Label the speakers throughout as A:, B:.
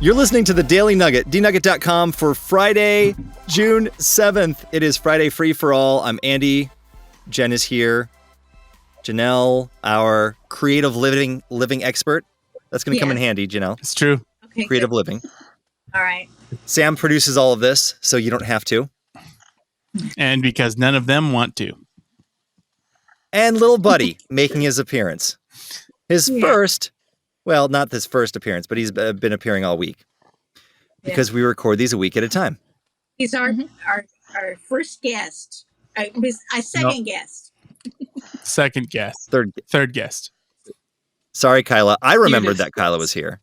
A: You're listening to the Daily Nugget, dnugget.com for Friday, June 7th. It is Friday Free for All. I'm Andy. Jenn is here. Janelle, our creative living expert. That's going to come in handy, Janelle.
B: It's true.
C: Okay,
A: creative
C: good.
A: living.
C: All right.
A: Sam produces all of this, so you don't have to.
B: And because none of them want to.
A: And little Buddy making his appearance. His first, well, not this first appearance, but he's been appearing all week. Because we record these a week at a time.
C: He's our first guest. Our second guest.
B: Second guest. Third guest.
A: Sorry, Kyla. I remembered that Kyla was here.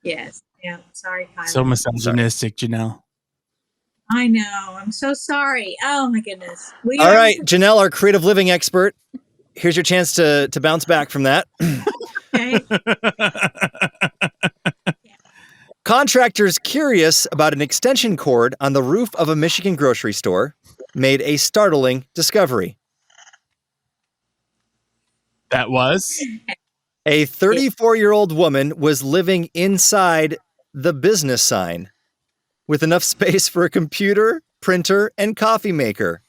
C: Yes. Yeah. Sorry, Kyla.
B: So misogynistic, Janelle.
C: I know. I'm so sorry. Oh, my goodness.
A: All right, Janelle, our creative living expert. Here's your chance to bounce back from that.
C: Okay.
A: Contractors curious about an extension cord on the roof of a Michigan grocery store made a startling discovery.
B: That was?
A: A 34-year-old woman was living inside the business sign with enough space for a computer, printer, and coffee maker.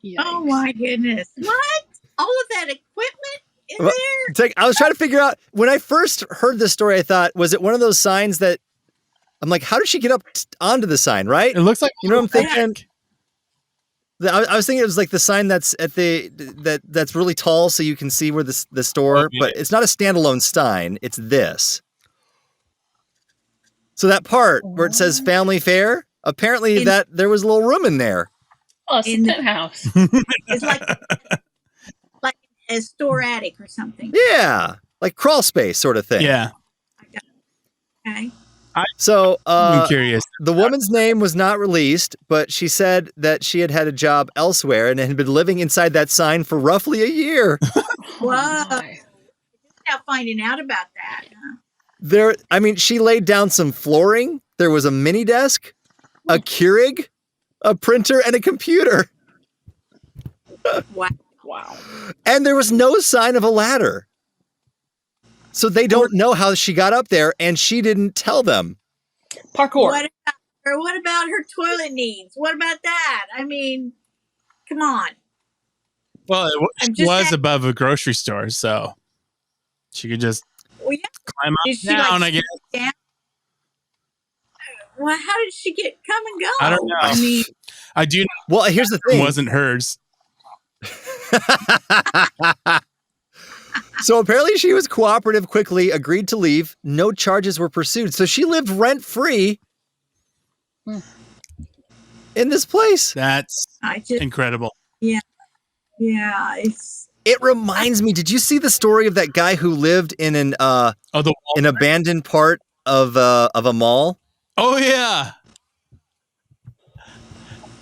C: Yikes. Oh, my goodness. What? All of that equipment in there?
A: I was trying to figure out, when I first heard this story, I thought, was it one of those signs that, I'm like, how did she get up onto the sign, right?
B: It looks like,
A: you know what I'm thinking? I was thinking it was like the sign that's at that's really tall so you can see where the store, but it's not a standalone sign. It's this. So that part where it says family fare, apparently that there was a little room in there.
D: Oh, it's a penthouse.
C: It's like a store attic or something.
A: Yeah, like crawl space sort of thing.
B: Yeah.
C: Okay.
A: So
B: I'm curious.
A: The woman's name was not released, but she said that she had a job elsewhere and had been living inside that sign for roughly a year.
C: Wow. Just now finding out about that. Huh?
A: She laid down some flooring. There was a mini desk, a Keurig, a printer, and a computer.
C: Wow.
A: And there was no sign of a ladder. So they don't know how she got up there, and she didn't tell them.
D: Parkour.
C: What about her toilet needs? What about that? I mean, come on.
B: Well, it was above a grocery store, so she could just climb up down, I guess.
C: Down? Well, how did she come and go?
B: I don't know.
C: I mean,
B: I do.
A: Well, here's the thing.
B: It wasn't hers.
A: So apparently she was cooperative, quickly agreed to leave. No charges were pursued. So she lived rent-free in this place.
B: That's incredible.
C: Yeah. Yeah.
A: It reminds me, did you see the story of that guy who lived in an abandoned part of a mall?
B: Oh, yeah.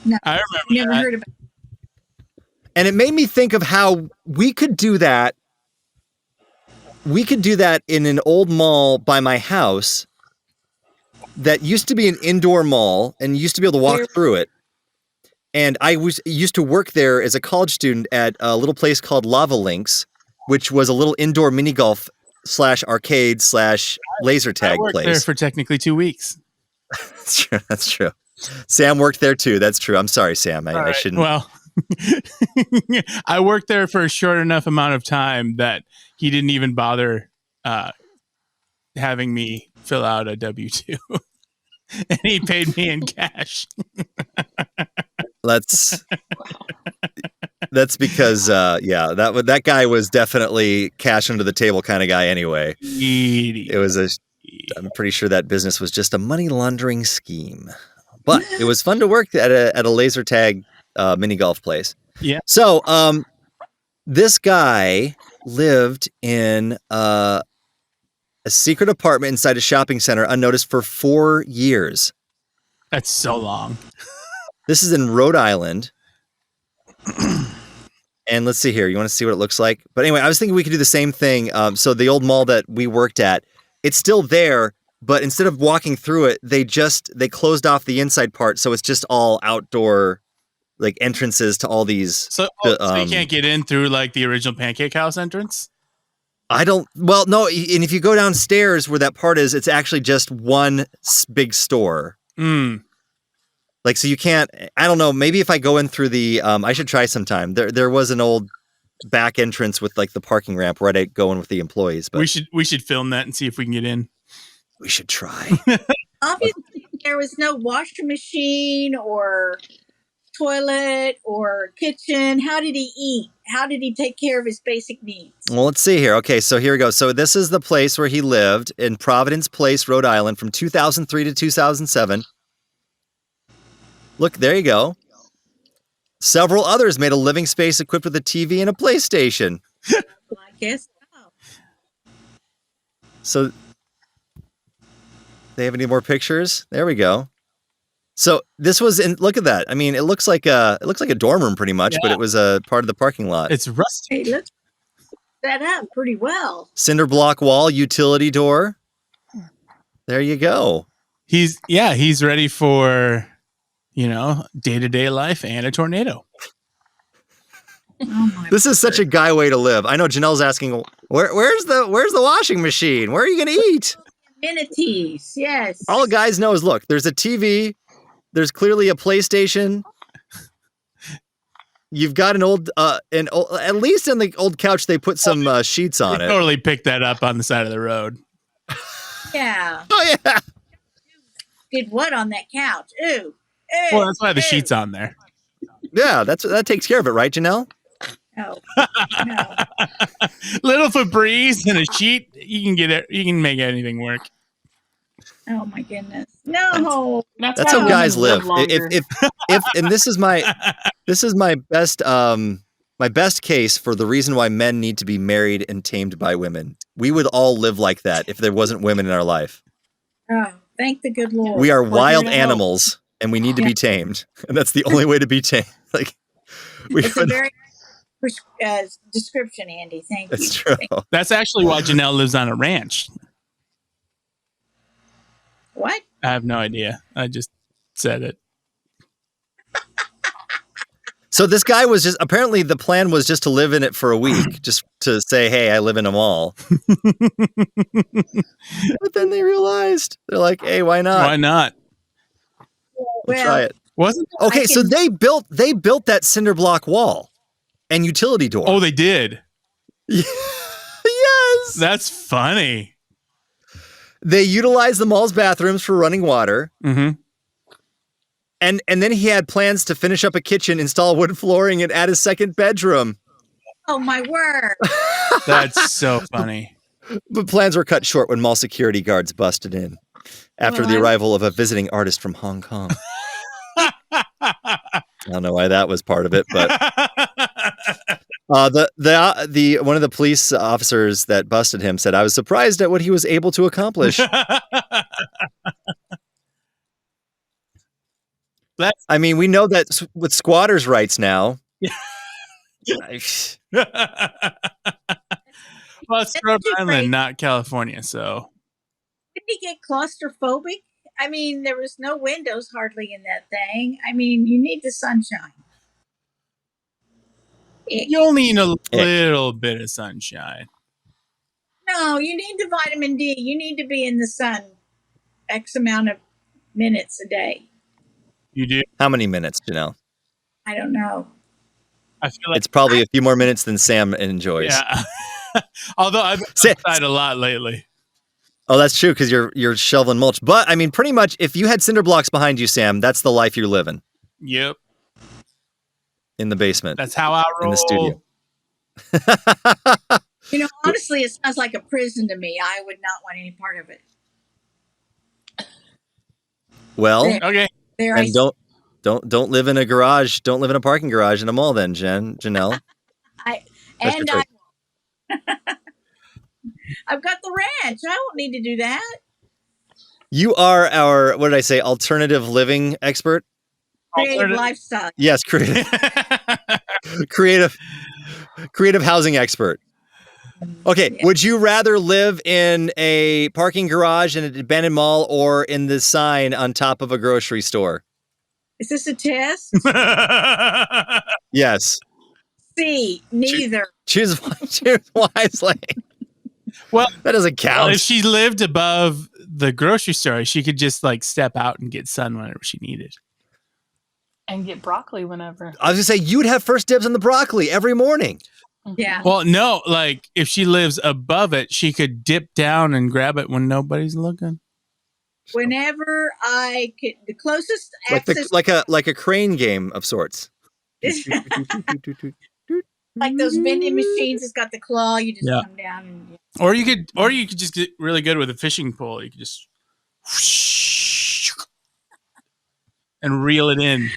C: No,
B: I
C: never heard about it.
A: And it made me think of how we could do that. We could do that in an old mall by my house that used to be an indoor mall and used to be able to walk through it. And I used to work there as a college student at a little place called Lava Links, which was a little indoor mini golf / arcade / laser tag
B: I worked
A: place.
B: there for technically 2 weeks.
A: That's true. Sam worked there too. That's true. I'm sorry, Sam. I shouldn't.
B: Well, I worked there for a short enough amount of time that he didn't even bother having me fill out a W-2. And he paid me in cash.
A: That's because that guy was definitely cash under the table kind of guy anyway. I'm pretty sure that business was just a money laundering scheme. But it was fun to work at a laser tag mini golf place.
B: Yeah.
A: So this guy lived in a secret apartment inside a shopping center unnoticed for 4 years.
B: That's so long.
A: This is in Rhode Island. And let's see here. You want to see what it looks like? But anyway, I was thinking we could do the same thing. So the old mall that we worked at, it's still there, but instead of walking through it, they closed off the inside part. So it's just all outdoor, like entrances to all these.
B: So you can't get in through like the original Pancake House entrance?
A: I don't. Well, no. And if you go downstairs where that part is, it's actually just one big store. Like, so you can't. I don't know. Maybe if I go in through the, I should try sometime. There was an old back entrance with like the parking ramp where I'd go in with the employees. But
B: we should film that and see if we can get in.
A: We should try.
C: Obviously, there was no washing machine or toilet or kitchen. How did he eat? How did he take care of his basic needs?
A: Well, let's see here. Okay, so here we go. So this is the place where he lived in Providence Place, Rhode Island from 2003 to 2007. Look, there you go. Several others made a living space equipped with a TV and a PlayStation.
C: Well, I guess so.
A: So they have any more pictures? There we go. So this was in. Look at that. I mean, it looks like a dorm room pretty much, but it was a part of the parking lot.
B: It's rusty.
C: Hey, let's set up pretty well.
A: Cinder block wall, utility door. There you go.
B: He's ready for, day-to-day life and a tornado.
C: Oh my
A: This is such a guy way to live. I know Janelle's asking, where's the washing machine? Where are you going to eat?
C: amenities, yes.
A: All guys know is, look, there's a TV. There's clearly a PlayStation. You've got an old, at least in the old couch, they put some sheets on it.
B: Totally picked that up on the side of the road.
C: Yeah.
A: Oh, yeah.
C: Did what on that couch? Ooh.
B: Well, that's why the sheet's on there.
A: Yeah, that takes care of it, right, Janelle?
C: Oh, no.
B: Little Febreze and a sheet, you can get it. You can make anything work.
C: Oh my goodness. No.
A: That's
D: why
A: how
D: women
A: guys live.
D: longer.
A: If and this is my best case for the reason why men need to be married and tamed by women. We would all live like that if there wasn't women in our life.
C: Oh, thank the good Lord.
A: We are wild
D: you know.
A: animals and we need to be tamed. And that's the only way to be tamed. Like
C: It's a very description, Andy. Thank you.
A: That's true.
B: That's actually why Janelle lives on a ranch.
C: What?
B: I have no idea. I just said it.
A: So this guy was just, apparently the plan was just to live in it for a week, just to say, hey, I live in a mall. But then they realized, they're like, hey, why not?
B: Why not?
A: We'll try it.
B: Wasn't
A: Okay, so they built that cinder block wall and utility door.
B: Oh, they did.
A: Yes.
B: That's funny.
A: They utilized the mall's bathrooms for running water.
B: Mm-hmm.
A: And then he had plans to finish up a kitchen, install wood flooring, and add a second bedroom.
C: Oh my word.
B: That's so funny.
A: But plans were cut short when mall security guards busted in after the arrival of a visiting artist from Hong Kong. I don't know why that was part of it, but the one of the police officers that busted him said, "I was surprised at what he was able to accomplish." I mean, we know that with squatters' rights now.
B: Well, it's Rhode Island, not California, so.
C: Didn't he get claustrophobic? I mean, there was no windows hardly in that thing. I mean, you need the sunshine.
B: You only need a little bit of sunshine.
C: No, you need the vitamin D. You need to be in the sun X amount of minutes a day.
B: You do?
A: How many minutes, Janelle?
C: I don't know.
B: I feel like
A: It's probably a few more minutes than Sam enjoys.
B: Yeah. Although I've been outside a lot lately.
A: Oh, that's true, because you're shoveling mulch. But I mean, pretty much, if you had cinder blocks behind you, Sam, that's the life you're living.
B: Yep.
A: In the basement.
B: That's how I roll.
A: In the studio.
C: You know, honestly, it sounds like a prison to me. I would not want any part of it.
A: Well,
B: okay.
A: And don't live in a garage. Don't live in a parking garage in a mall, then, Janelle.
C: I've got the ranch. I don't need to do that.
A: You are our, what did I say, alternative living expert?
C: Creative lifestyle.
A: Yes, creative housing expert. Okay, yeah. Would you rather live in a parking garage in an abandoned mall or in the sign on top of a grocery store?
C: Is this a test?
A: Yes.
C: C, neither.
A: Choose wisely.
B: Well,
A: That doesn't count.
B: if she lived above the grocery store, she could just like step out and get sun whenever she needed.
D: And get broccoli whenever.
A: I was gonna say you'd have first dibs on the broccoli every morning.
C: Yeah.
B: Well, no, like if she lives above it, she could dip down and grab it when nobody's looking.
C: Whenever I could, the closest
A: Like
C: access,
A: like a crane game of sorts.
C: like those vending machines, it's got the claw. You just
B: Yeah.
C: come down and
B: Or you could just get really good with a fishing pole. You could just and reel it in.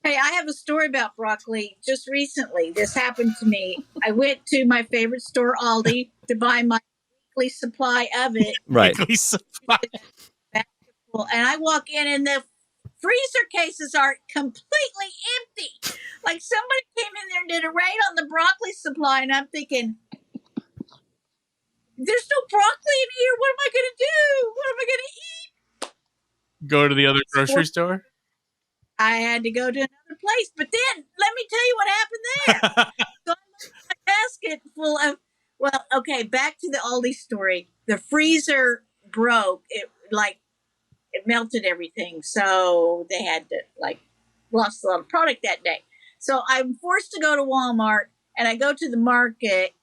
C: Hey, I have a story about broccoli. Just recently, this happened to me. I went to my favorite store, Aldi, to buy my weekly supply of it.
A: Right.
C: And I walk in, and the freezer cases are completely empty. Like somebody came in there and did a raid on the broccoli supply, and I'm thinking, there's no broccoli in here. What am I going to do? What am I going to eat?
B: Go to the other grocery store.
C: I had to go to another place. But then, let me tell you what happened there. So I left my basket full of, well, okay, back to the Aldi story. The freezer broke. It melted everything. So they had to, lost a lot of product that day. So I'm forced to go to Walmart, and I go to the market,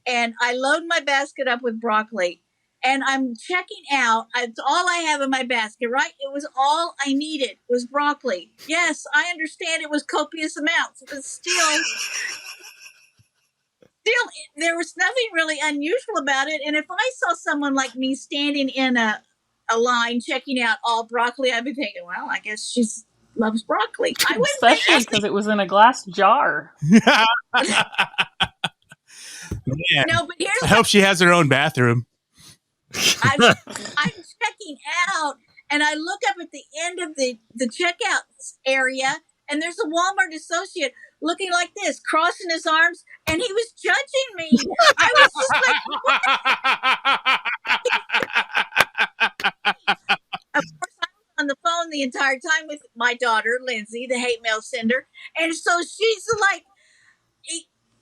C: and I load my basket up with broccoli, and I'm checking out. It's all I have in my basket, right? It was all I needed was broccoli. Yes, I understand it was copious amounts, but still, there was nothing really unusual about it. And if I saw someone like me standing in a line checking out all broccoli, I'd be thinking, well, I guess she loves broccoli. I wouldn't
D: Especially because it was in a glass jar.
B: Man,
C: no, but here's
B: I hope she has her own bathroom.
C: I'm checking out, and I look up at the end of the checkout area, and there's a Walmart associate looking like this, crossing his arms, and he was judging me. I was just like, of course, I was on the phone the entire time with my daughter, Lindsay, the hate mail sender, and so she's like,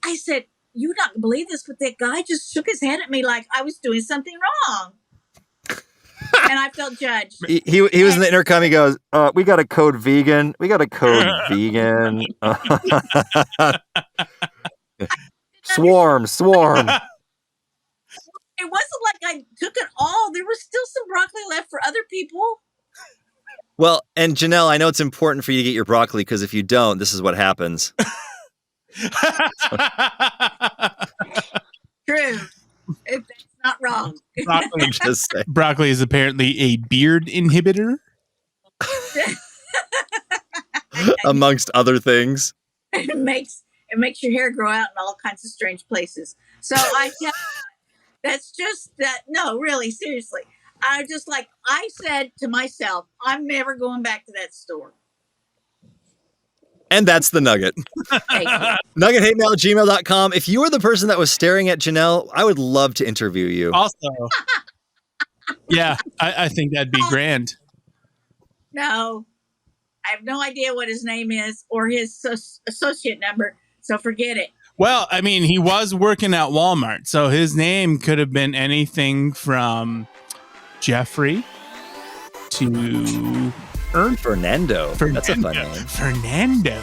C: I said, "You're not gonna believe this, but that guy just shook his head at me like I was doing something wrong." And I felt judged.
A: He was in the intercom. He goes, "We got a code vegan. We got a code vegan. Swarm.
C: It wasn't like I took it all. There was still some broccoli left for other people.
A: Well, and Janelle, I know it's important for you to get your broccoli because if you don't, this is what happens.
C: True. If that's not wrong.
B: Broccoli is apparently a beard inhibitor.
A: Amongst other things.
C: It makes your hair grow out in all kinds of strange places. So that's just that. No, really, seriously. I said to myself, I'm never going back to that store.
A: And that's the Nugget. NuggetHateMail@gmail.com. If you were the person that was staring at Janelle, I would love to interview you.
B: Also, yeah, I think that'd be grand.
C: No, I have no idea what his name is or his associate number, so forget it.
B: Well, I mean, he was working at Walmart, so his name could have been anything from Jeffrey to
A: Fernando. That's a fun name.
B: Fernando.